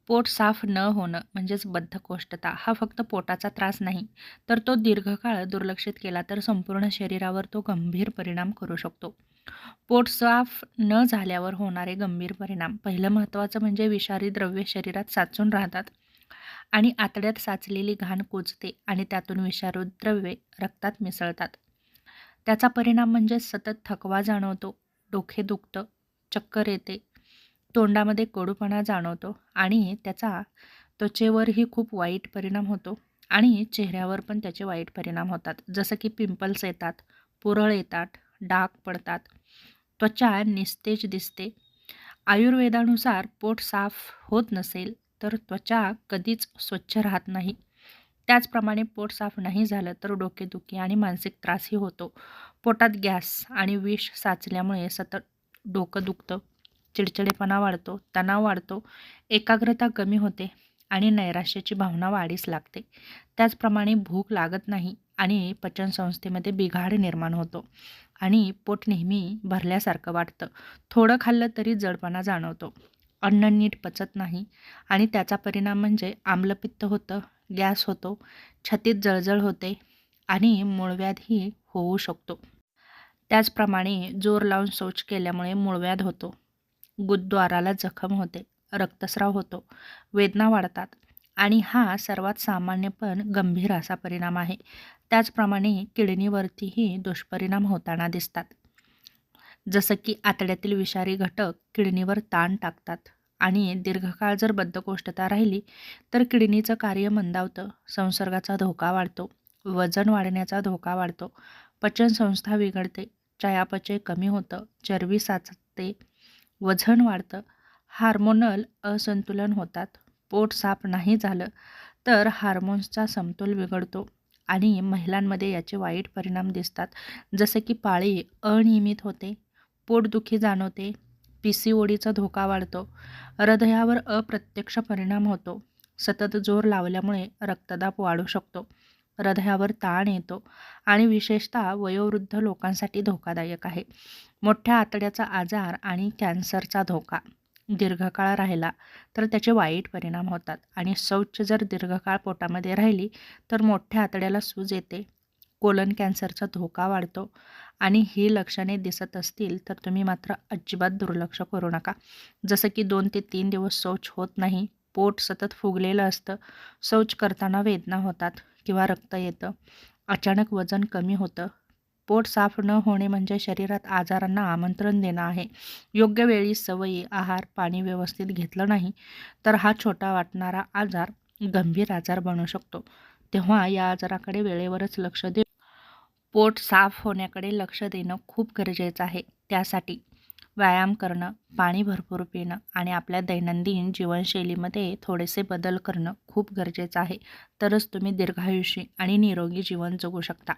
पोट साफ न होणं म्हणजेच बद्धकोष्ठता हा फक्त पोटाचा त्रास नाही, तर तो दीर्घकाळ दुर्लक्षित केला तर संपूर्ण शरीरावर तो गंभीर परिणाम करू शकतो. पोट साफ न झाल्यावर होणारे गंभीर परिणाम. पहिलं महत्त्वाचं म्हणजे विषारी द्रव्ये शरीरात साचून राहतात आणि आतड्यात साचलेली घाण कुजते आणि त्यातून विषारी द्रव्ये रक्तात मिसळतात. त्याचा परिणाम म्हणजे सतत थकवा जाणवतो, डोके दुखतं, चक्कर येते, तोंडामध्ये कडूपणा जाणवतो आणि त्याचा त्वचेवरही खूप वाईट परिणाम होतो आणि चेहऱ्यावर पण त्याचे वाईट परिणाम होतात. जसं की पिंपल्स येतात, पुरळ येतात, डाग पडतात, त्वचा निस्तेज दिसते. आयुर्वेदानुसार पोट साफ होत नसेल तर त्वचा कधीच स्वच्छ राहत नाही. त्याचप्रमाणे पोट साफ नाही झालं तर डोकेदुखी आणि मानसिक त्रासही होतो. पोटात गॅस आणि विष साचल्यामुळे सतत डोकं दुखतं, चिडचिडेपणा वाढतो, तणाव वाढतो, एकाग्रता कमी होते आणि नैराश्याची भावना वाढीस लागते. त्याचप्रमाणे भूक लागत नाही आणि पचनसंस्थेमध्ये बिघाड निर्माण होतो आणि पोट नेहमी भरल्यासारखं वाटतं. थोडं खाल्लं तरी जडपणा जाणवतो. अन्न नीट पचत नाही आणि त्याचा परिणाम म्हणजे आम्लपित्त होतं, गॅस होतो, छातीत जळजळ होते आणि मूळव्याधही होऊ शकतो. त्याचप्रमाणे जोर लावून शौच केल्यामुळे मूळव्याध होतो, गुदद्वाराला जखम होते, रक्तस्राव होतो, वेदना वाढतात आणि हा सर्वात सामान्य पण गंभीर असा परिणाम आहे. त्याचप्रमाणे किडनीवरतीही दुष्परिणाम होताना दिसतात. जसं की आतड्यातील विषारी घटक किडनीवर ताण टाकतात आणि दीर्घकाळ जर बद्धकोष्ठता राहिली तर किडनीचं कार्य मंदावतं, संसर्गाचा धोका वाढतो, वजन वाढण्याचा धोका वाढतो, पचनसंस्था बिघडते, चयापचय कमी होतं, चरबी साचते, वजन वाढतं, हार्मोनल असंतुलन होतात. पोट साफ नाही झालं तर हार्मोन्सचा समतोल बिघडतो आणि महिलांमध्ये याचे वाईट परिणाम दिसतात. जसे की पाळी अनियमित होते, पोटदुखी जाणवते, PCODचा धोका वाढतो, हृदयावर अप्रत्यक्ष परिणाम होतो, सतत जोर लावल्यामुळे रक्तदाब वाढू शकतो, हृदयावर ताण येतो आणि विशेषतः वयोवृद्ध लोकांसाठी धोकादायक आहे. मोठ्या आतड्याचा आजार आणि कॅन्सरचा धोका दीर्घकाळ राहिला तर त्याचे वाईट परिणाम होतात आणि शौच जर दीर्घकाळ पोटामध्ये राहिली तर मोठ्या आतड्याला सूज येते, कोलन कॅन्सरचा धोका वाढतो आणि ही लक्षणे दिसत असतील तर तुम्ही मात्र अजिबात दुर्लक्ष करू नका. जसं की 2 ते 3 दिवस शौच होत नाही, पोट सतत फुगलेलं असतं, शौच करताना वेदना होतात किंवा रक्त येतं, अचानक वजन कमी होतं. पोट साफ न होणे म्हणजे शरीरात आजारांना आमंत्रण देणं आहे. योग्य वेळी सवयी, आहार, पाणी व्यवस्थित घेतलं नाही तर हा छोटा वाटणारा आजार गंभीर आजार बनू शकतो. तेव्हा या आजाराकडे वेळेवरच लक्ष देऊन पोट साफ होण्याकडे लक्ष देणं खूप गरजेचं आहे. त्यासाठी व्यायाम करणं, पाणी भरपूर पिणं आणि आपल्या दैनंदिन जीवनशैलीमध्ये थोडेसे बदल करणं खूप गरजेचं आहे. तरच तुम्ही दीर्घायुषी आणि निरोगी जीवन जगू शकता.